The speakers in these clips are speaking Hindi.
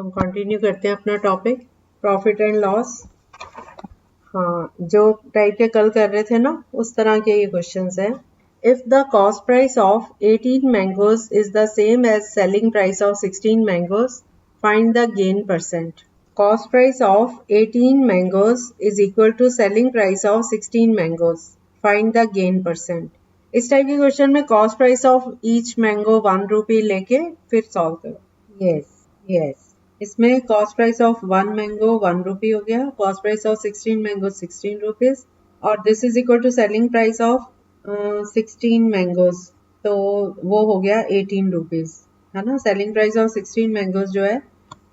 हम कंटिन्यू करते हैं अपना टॉपिक प्रॉफिट एंड लॉस। हाँ, जो टाइप के कल कर रहे थे ना उस तरह के ये क्वेश्चंस हैं। If the cost price of 18 mangoes is the same as selling price of 16 mangoes, find the gain percent. Cost price of 18 mangoes is equal to selling price of 16 mangoes, find the gain percent. इस टाइप के क्वेश्चन में cost price of each mango 1 rupee लेके फिर सॉल्व करो। यस इसमें cost price of 1 mango 1 rupee हो गया, cost price of 16 mango 16 rupees, और this is equal to selling price of 16 mangoes, तो वो हो गया 18 रुपीज, है ना। सेलिंग प्राइस ऑफ 16 मैंगोज जो है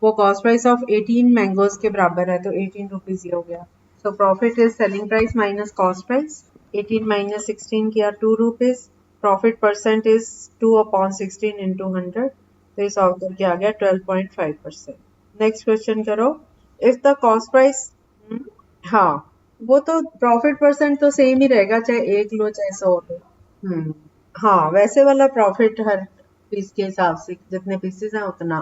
वो कॉस्ट प्राइस ऑफ 18 मैंगोज के बराबर है, तो 18 रुपीज ये हो गया। So profit is selling price minus cost price, 18 minus 16 किया 2 rupees, profit percent is 2/16 into 100, तो ये सॉल्व करके आ गया 12.5%। नेक्स्ट क्वेश्चन करो। इफ द कॉस्ट प्राइस, हाँ वो तो प्रॉफिट परसेंट तो सेम ही रहेगा, चाहे 1 लो चाहे 100 लो। हाँ वैसे वाला प्रॉफिट हर पीस के हिसाब से जितने पीसेस हैं उतना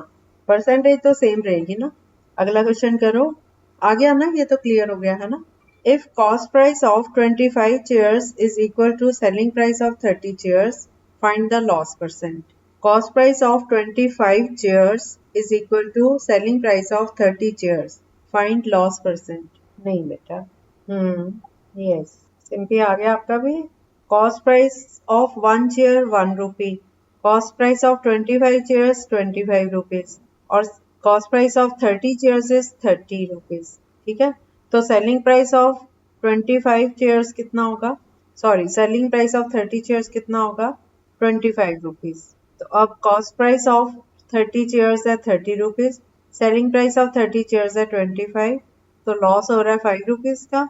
परसेंटेज तो सेम रहेगी ना। अगला क्वेश्चन करो। आ गया ना, ये तो क्लियर हो गया है ना। If cost price of 25 chairs is equal to selling price of 30 chairs, find the loss percent. Cost price of 25 chairs is equal to selling price of 30 chairs. Find loss percent. नहीं बेटा। yes. सिंपली आ गया आपका भी। Cost price of 1 chair 1 rupee. Cost price of 25 chairs 25 rupees. और cost price of 30 chairs is 30 rupees. ठीक है। तो selling price of 25 chairs कितना होगा? Sorry, selling price of 30 chairs कितना होगा? 25 rupees. तो अब कॉस्ट प्राइस ऑफ 30 चेयर्स है 30 rupees, selling price of 30 chairs है 25, तो लॉस हो रहा है 5 रुपीज का।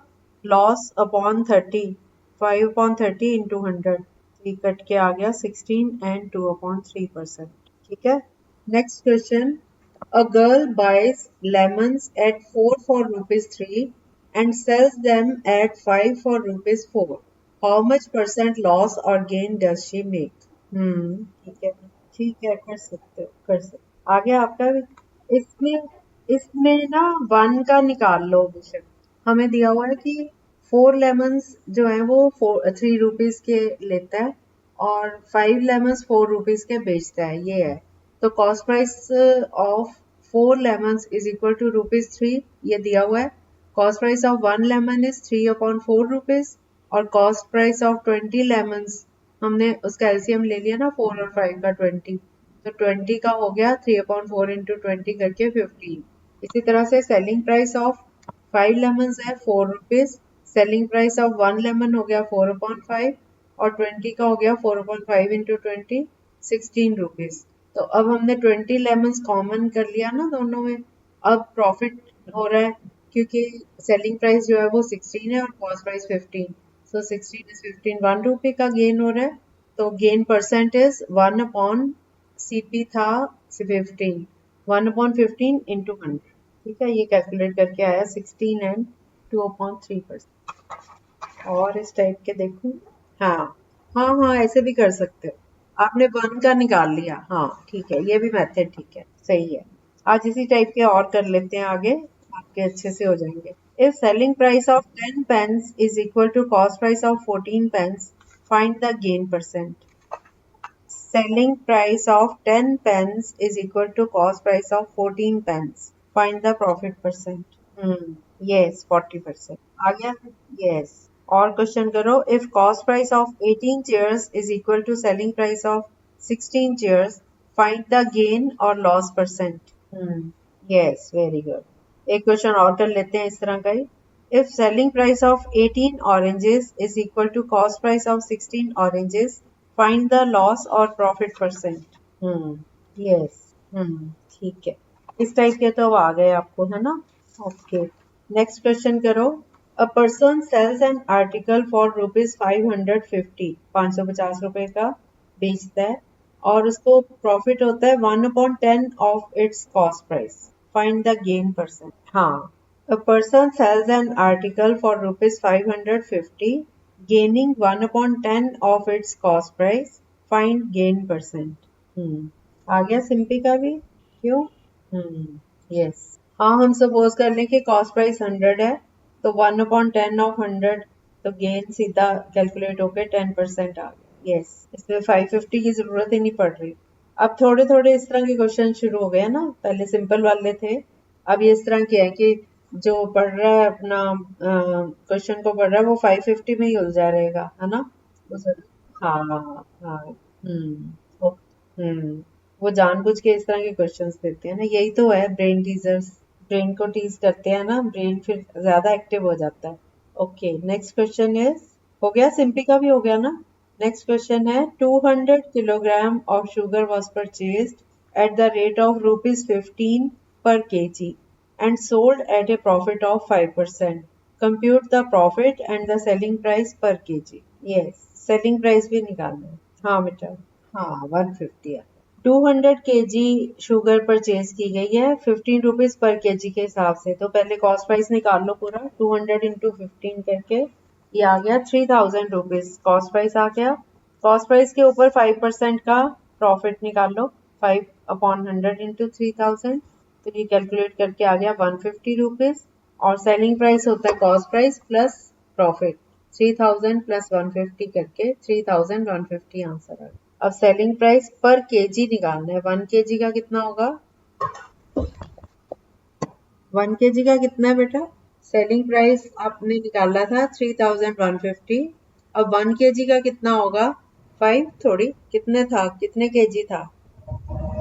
लॉस अपॉन 30, 5/30 into 100, ये कट के आ गया 16 and 2/3%। ठीक है। Next question. A girl buys lemons at 4 for rupees 3 and sells them at 5 for rupees 4. How much percent loss or gain does she make? ठीक है कर सकते हो, कर सकते। आगे आपका इसमें इसमें ना 1 का निकाल लो बेशक। हमें दिया हुआ है कि 4 लेमन्स जो है वो 3 रुपीज के लेता है और 5 लेमन्स 4 रुपीज के बेचता है, ये है। तो cost price of 4 lemons is equal to ₹3, ये दिया हुआ है। Cost price of 1 lemon is 3/4 rupees, और कॉस्ट प्राइस ऑफ 20 लेमन्स, हमने उसका एलसीएम ले लिया ना 4 और 5 का 20, तो 20 का हो गया 3/4 into 20 करके 15। इसी तरह से सेलिंग प्राइस ऑफ 5 लेमन्स है 4 rupees, selling price of 1 lemon हो गया 4/5, और 20 का हो गया 4/5 into 20, 16 रुपीज। तो अब हमने 20 लेमन्स कॉमन कर लिया ना दोनों में। अब प्रॉफिट हो रहा है क्योंकि सेलिंग प्राइस जो है वो 16 है और कॉस्ट प्राइस 15, so 16 is 15, 1 रुपए का गेन हो रहा है। तो गेन परसेंट इज 1/CP था 15, 1/15 into 100। ठीक है, ये कैलकुलेट करके आया 16 and 2/3%। और इस टाइप के देखूं। हाँ ऐसे भी कर सकते हो। आपने 1 का निकाल लिया, हाँ ठीक है, ये भी मेथड ठीक है, सही है। आज इसी टाइप के और कर लेते हैं आगे, आपके अच्छे से हो जाएंगे। If selling price of 10 pence is equal to cost price of 14 pence, find the gain percent. Selling price of 10 pence is equal to cost price of 14 pence. Find the profit percent. Yes, 40%. आ गया? Yes. और क्वेश्चन करो। If cost price of 18 chairs is equal to selling price of 16 chairs, find the gain or loss percent. Yes, very good. एक क्वेश्चन और कर लेते हैं इस तरह का ही। If selling price of 18 oranges is equal to cost price of 16 oranges, find the loss or profit percent. Yes. ठीक है, इस टाइप के तो आ गए आपको, है ना। ओके, नेक्स्ट क्वेश्चन करो। A person sells an article for ₹550, 550 रुपए का बेचता है और उसको प्रॉफिट होता है 1/10 of its cost price. Find the gain percent. हाँ, a person sells an article for ₹550, gaining 1/10 of its cost price. Find gain percent. आ गया सिंपी का भी, क्यों? यस। हाँ, हम सपोज कर लें कि कॉस्ट प्राइस 100 है, तो 1/10 ऑफ 100, तो गेन सीधा कैलकुलेट होके 10% आ गया। यस, इसमें 550 की जरूरत ही नहीं पड़ रही। अब थोड़े थोड़े इस तरह के क्वेश्चन शुरू हो गए ना, पहले सिंपल वाले थे, अब ये इस तरह के है कि जो पढ़ रहा है अपना क्वेश्चन को पढ़ रहा है वो 550 में ही उलझा रहेगा, है ना। हाँ हाँ। ओ- वो जानबूझ के इस तरह के क्वेश्चंस देते हैं ना, यही तो है ब्रेन टीजर्स, ब्रेन को टीज करते हैं ना, ब्रेन फिर ज्यादा एक्टिव हो जाता है। ओके, नेक्स्ट क्वेश्चन इज, हो गया, सिंपी का भी हो गया ना। नेक्स्ट क्वेश्चन है, 200 kilogram of sugar was purchased at the rate of ₹15 per kg and sold at a profit of 5%. Compute the profit and the selling price per kg. Yes, selling price भी निकालना है। हाँ बेटा, हाँ 150 है। 200 kg शुगर परचेज की गई है 15 रुपीज पर केजी के हिसाब से, तो पहले कॉस्ट प्राइस निकाल लो पूरा, 200 इंटू 15 करके, ये आ गया 3000 रुपीज कॉस्ट प्राइस आ गया। कॉस्ट प्राइस के ऊपर 5% का प्रॉफिट निकाल लो, 5/100 इंटू 3000, तो ये कैलकुलेट करके आ गया 150 रुपीज। और सेलिंग प्राइस होता है cost price plus profit, 3000 plus 150 करके 3150 आंसर आ गया। अब सेलिंग प्राइस पर केजी निकालना है, 1 kg का कितना होगा, 1 kg का कितना है बेटा। सेलिंग प्राइस आपने निकाला था 3150, अब 1 kg का कितना होगा, 5 थोड़ी, कितने था, कितने केजी था,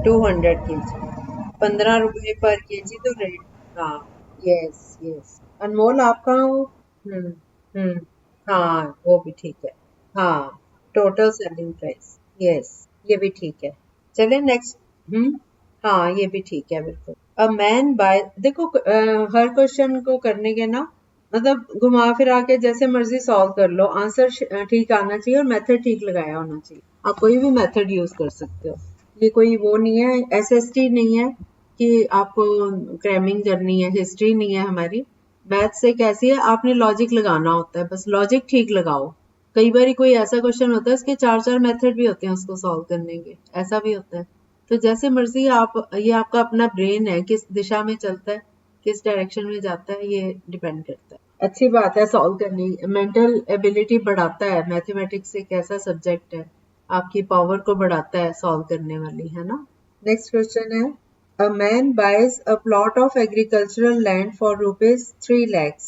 200 kg, 15 रुपए पर केजी तो रेट। हाँ, यस यस। अनमोल आप कहाँ हो। हम्म हम्म। हाँ वो भी ठीक है। हाँ, टोटल सेलिंग प्राइस, यस, ये भी ठीक है। चलिए नेक्स्ट। हाँ ये भी ठीक है बिल्कुल। अ मैन बाय, देखो हर क्वेश्चन को करने के ना, मतलब घुमा फिरा के जैसे मर्जी सॉल्व कर लो, आंसर ठीक आना चाहिए और मेथड ठीक लगाया होना चाहिए। आप कोई भी मेथड यूज कर सकते हो, ये कोई वो नहीं है, एसएसटी नहीं है कि आपको क्रैमिंग करनी है, हिस्ट्री नहीं है हमारी। मैथ से कैसी है, आपने लॉजिक लगाना होता है, बस लॉजिक ठीक लगाओ। कई बार कोई ऐसा क्वेश्चन होता है इसके चार चार मेथड भी होते हैं उसको सॉल्व करने के, ऐसा भी होता है। तो जैसे मर्जी आप, ये आपका अपना ब्रेन है किस दिशा में चलता है, किस डायरेक्शन में जाता है, ये डिपेंड करता है। अच्छी बात है सॉल्व करनी, मेंटल एबिलिटी बढ़ाता है, मैथमेटिक्स एक ऐसा सब्जेक्ट है आपकी पावर को बढ़ाता है सॉल्व करने वाली, है ना। नेक्स्ट क्वेश्चन है, a man buys a plot of agricultural land for rupees 3 lakhs.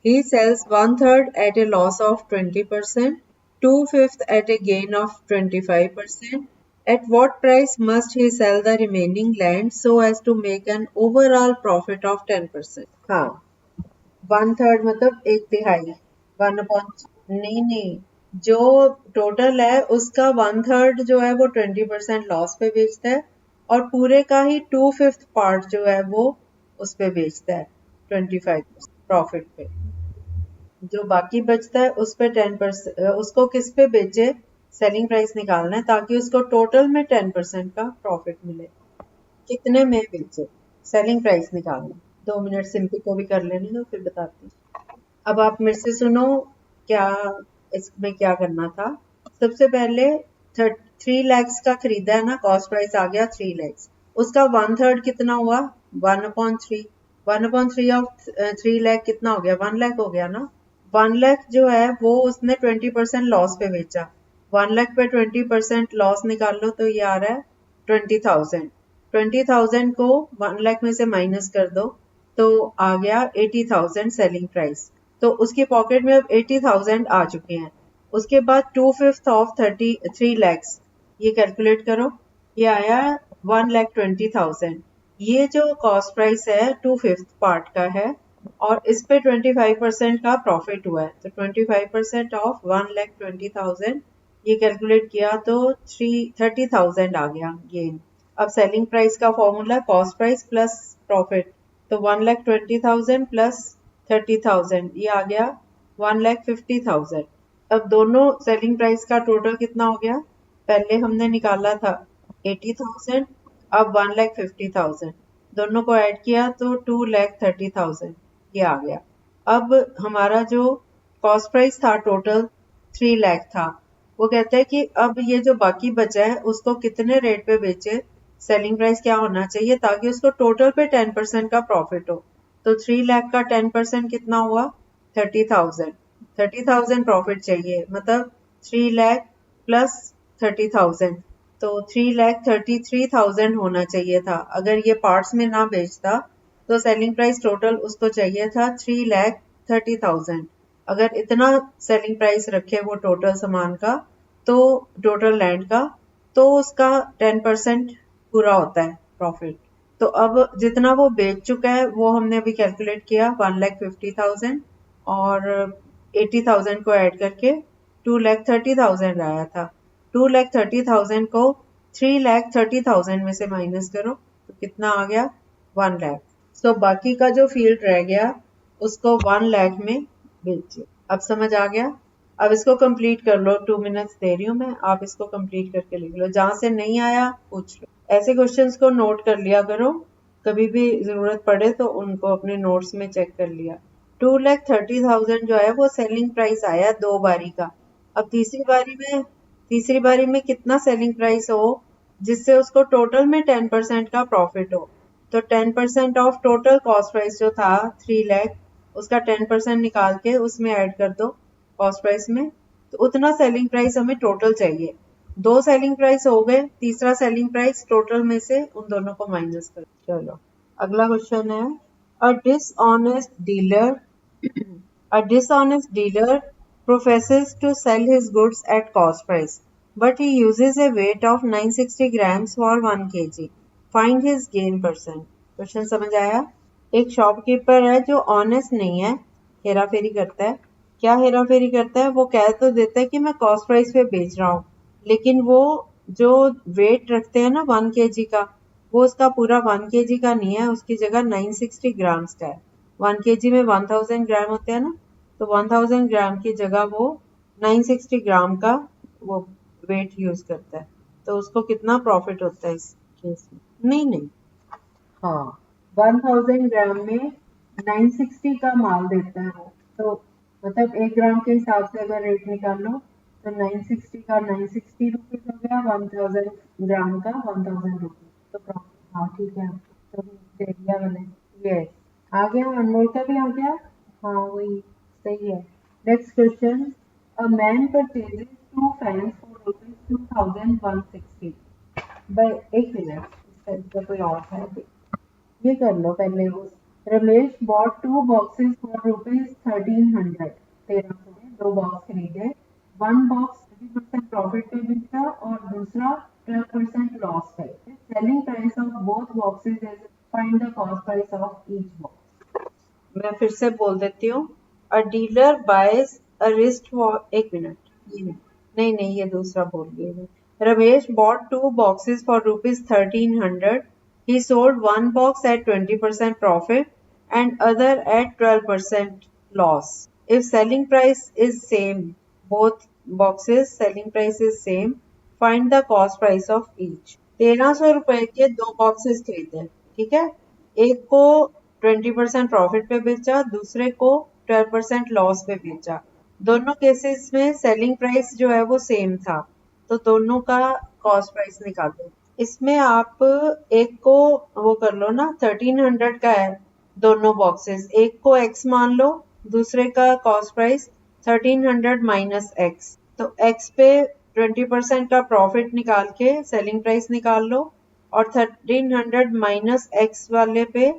He sells one third at a loss of 20%, two-fifths at a gain of 25%. At what price must he sell the remaining land so as to make an overall profit of 10%? हाँ, वन थर्ड मतलब एक तिहाई, वन अपॉन, नहीं नहीं, जो टोटल है उसका वन थर्ड जो है वो 20% लॉस पे बेचता है, और पूरे का ही 2/5 पार्ट जो है वो उस पे बेचता है 25% प्रॉफिट पे। जो बाकी बचता है उस पे 10%, उसको किस पे बेचे, सेलिंग प्राइस निकालना है ताकि उसको टोटल में 10% का प्रॉफिट मिले। कितने में बेचे, सेलिंग प्राइस निकालना। 2 मिनट सिंपल को भी कर लेने दो फिर बताती हूँ। अब आप मेरे से सुनो, क्या इसमें क्या करना था। सबसे पहले 3 lakhs का खरीदा है ना, कॉस्ट प्राइस आ गया 3 lakhs, उसका वन थर्ड कितना हुआ, 1/3, 1/3 ऑफ 3 लाख कितना हो गया, 1 लाख हो गया ना। 1 लाख जो है वो उसने 20% लॉस पे बेचा, 1 लाख पे 20% लॉस निकाल लो तो ये आ रहा है 20,000। 20,000 को 1 लाख में से माइनस कर दो तो आ गया 80,000 सेलिंग प्राइस। तो उसकी पॉकेट में अब 80,000 आ चुके हैं। उसके बाद 2/5 ऑफ 3 lakhs, ये कैलकुलेट करो, ये आया 1,20,000। ये जो कॉस्ट प्राइस है 2/5 पार्ट का है और इस पे 25% का प्रॉफिट हुआ है, तो 25% ऑफ 1,20,000, ये कैलकुलेट किया तो 30,000 आ गया गेन। अब सेलिंग प्राइस का formula cost price plus profit, तो 1,20,000 प्लस 30,000, ये आ गया 1,50,000। अब दोनों सेलिंग प्राइस का टोटल कितना हो गया, पहले हमने निकाला था 80,000, अब 1,50,000, दोनों को ऐड किया तो 2,30,000, ये आ गया। अब हमारा जो कॉस्ट प्राइस था टोटल 3 लाख था, वो कहता है कि अब ये जो बाकी बचा है उसको कितने रेट पे बेचे सेलिंग प्राइस क्या होना चाहिए ताकि उसको टोटल पे 10% का प्रॉफिट हो। तो 3 लाख का 10% कितना हुआ? 30,000। 30,000 प्रॉफिट चाहिए, मतलब 3 लाख प्लस 30,000, तो 3,33,000 होना चाहिए था। अगर ये पार्ट्स में ना बेचता तो सेलिंग प्राइस टोटल उसको चाहिए था 3,30,000। अगर इतना सेलिंग प्राइस रखे वो टोटल सामान का, तो टोटल लैंड का, तो उसका 10% पूरा होता है प्रॉफिट। तो अब जितना वो बेच चुका है वो हमने अभी कैलकुलेट किया 1,50,000, और 80,000 को ऐड करके 2,30,000 आया था। 2,30,000 को 3,30,000 में से माइनस करो तो कितना आ गया? 1 लाख। तो बाकी का जो फील्ड रह गया उसको 1 लाख में बेचिए। अब समझ आ गया? अब इसको कंप्लीट कर लो, 2 मिनट्स दे रही हूँ मैं, आप इसको कंप्लीट करके लिख लो। जहां से नहीं आया पूछ लो। ऐसे क्वेश्चंस को नोट कर लिया करो, कभी भी जरूरत पड़े तो उनको अपने नोट्स में चेक कर लिया। 2,30,000 जो है वो सेलिंग प्राइस आया 2 बारी का। अब तीसरी बारी में कितना सेलिंग प्राइस हो जिससे उसको टोटल में 10% का प्रॉफिट हो। तो 10% ऑफ टोटल कॉस्ट प्राइस जो था 3 लाख, उसका 10% निकाल के उसमें ऐड कर दो कॉस्ट प्राइस में, तो उतना सेलिंग प्राइस हमें टोटल चाहिए। 2 सेलिंग प्राइस हो गए, तीसरा सेलिंग प्राइस टोटल में से उन दोनों को माइनस कर। चलो अगला क्वेश्चन है, a dishonest dealer A dishonest dealer professes to sell his goods at cost price, but he uses a weight of 960 grams for 1 kg. Find his gain percent. Question समझ आया? एक शॉपकीपर है जो ऑनेस्ट नहीं है, हेरा फेरी करता है। क्या हेरा फेरी करता है? वो कह तो देता है कि मैं कॉस्ट प्राइस पे बेच रहा हूँ, लेकिन वो जो वेट रखते हैं ना 1 kg का, वो उसका पूरा 1 kg का नहीं है, उसकी जगह 960 ग्राम्स का है। 1 kg में 1000 ग्राम होते हैं ना, तो 1000 ग्राम की जगह वो 960 ग्राम का वो वेट यूज करता है। तो उसको कितना प्रॉफिट होता है इस केस में? नहीं नहीं, हाँ, 1000 ग्राम में 960 का माल देता है वो। तो मतलब 1 ग्राम के हिसाब से अगर रेट निकाल लो तो 960 का 960 रुपीज हो गया, 1000 ग्राम का 1000 रुपीज। तो प्रॉफिट, हाँ ठीक है, तो दे दिया मैंने। यस, आ गया, अनमोल का भी आ गया। हाँ वही सही है। Next question, a man purchases 2 fans for rupees 2160 by, एक मिनट, इसका कोई और है, ये कर लो पहले। वो Ramesh bought 2 boxes for rupees 1300, 1300 में 2 बॉक्स खरीदे। 1 बॉक्स 30% प्रॉफिट पे बेचा और दूसरा 12% लॉस पे। Selling price of both boxes is, find the cost price of each box. मैं फिर से बोल देती हूँ, a dealer buys a wrist for, एक मिनट, ये नहीं नहीं, ये दूसरा बोल दिया मैं। Ramesh bought 2 boxes for rupees 1300. He sold one box at 20% profit and other at 12% loss. If selling price is same, both boxes selling price is same, find the cost price of each. 1300 रुपए के 2 बॉक्सेस खरीदे, ठीक है। एक को 20% प्रॉफिट पे बेचा, दूसरे को 12% लॉस पे बेचा। दोनों केसेस में सेलिंग प्राइस जो है वो सेम था, तो दोनों का कॉस्ट प्राइस निकालो। इसमें आप एक को वो कर लो ना, 1300 का है दोनों बॉक्सेस, एक को x मान लो, दूसरे का कॉस्ट प्राइस 1300 माइनस x। तो x पे 20% का प्रॉफिट निकाल के सेलिंग प्राइस निकाल लो, और 1300 माइनस x वाले पे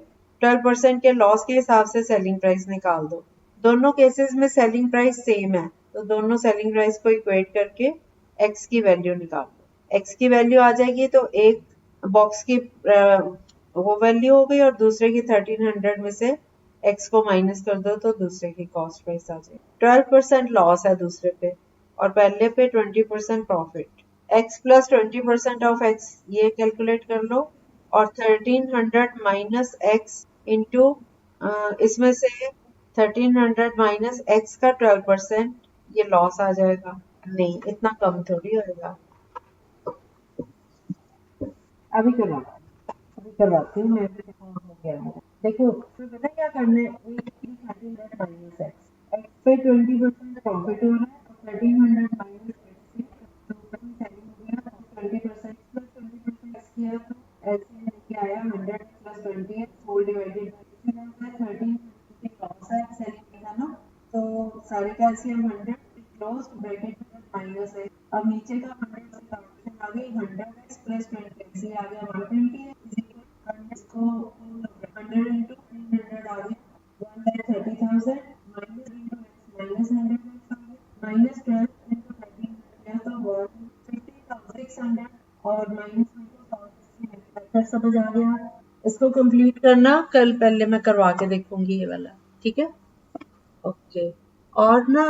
12% के लॉस के हिसाब से सेलिंग प्राइस निकाल दो। दोनों केसेस में सेलिंग प्राइस सेम है, तो दोनों सेलिंग प्राइस को इक्वेट करके x की वैल्यू निकाल दो। x की वैल्यू आ जाएगी तो एक बॉक्स की वो वैल्यू हो गई, और दूसरे की 1300 में से x को माइनस कर दो तो दूसरे की कॉस्ट प्राइस आ जाएगी। 12% लॉस है दूसरे पे और पहले पे 20% profit. x plus 20% of x, ये कैलकुलेट कर लो, और 1300 माइनस x इंटू इसमें से 1300 माइनस x का 12%, ये लॉस आ जाएगा। नहीं, इतना कम थोड़ी होएगा। अभी करवाती हूँ मैं भी, हो गया मेरा। देखो तो पता क्या करना है, एक की 1300 माइनस एक्स पे 20% प्रॉफिट हो रहा है, और 1300 माइनस एक्स से तो सेलिंग हो गया, और 20% प्लस 20% एक्स किया तो डिवाइडेड बाय 13 लॉस है सेलिंग था ना, तो सारे का एलसीएम 100 क्लोज ब्रैकेट में माइनस है। अब नीचे का 100 से कैंसिल आ गई, 100x प्लस 20 इसलिए आ गया 120 है इज इक्वल 100 को 100 into 300 आ गया 1,30,000 minus into x minus 100 minus 12 into 13 किया तो 150,600 और माइनस मेथड समझ आ गया। इसको कंप्लीट करना कल पहले मैं करवा के देखूंगी ये वाला, ठीक है। ओके। और ना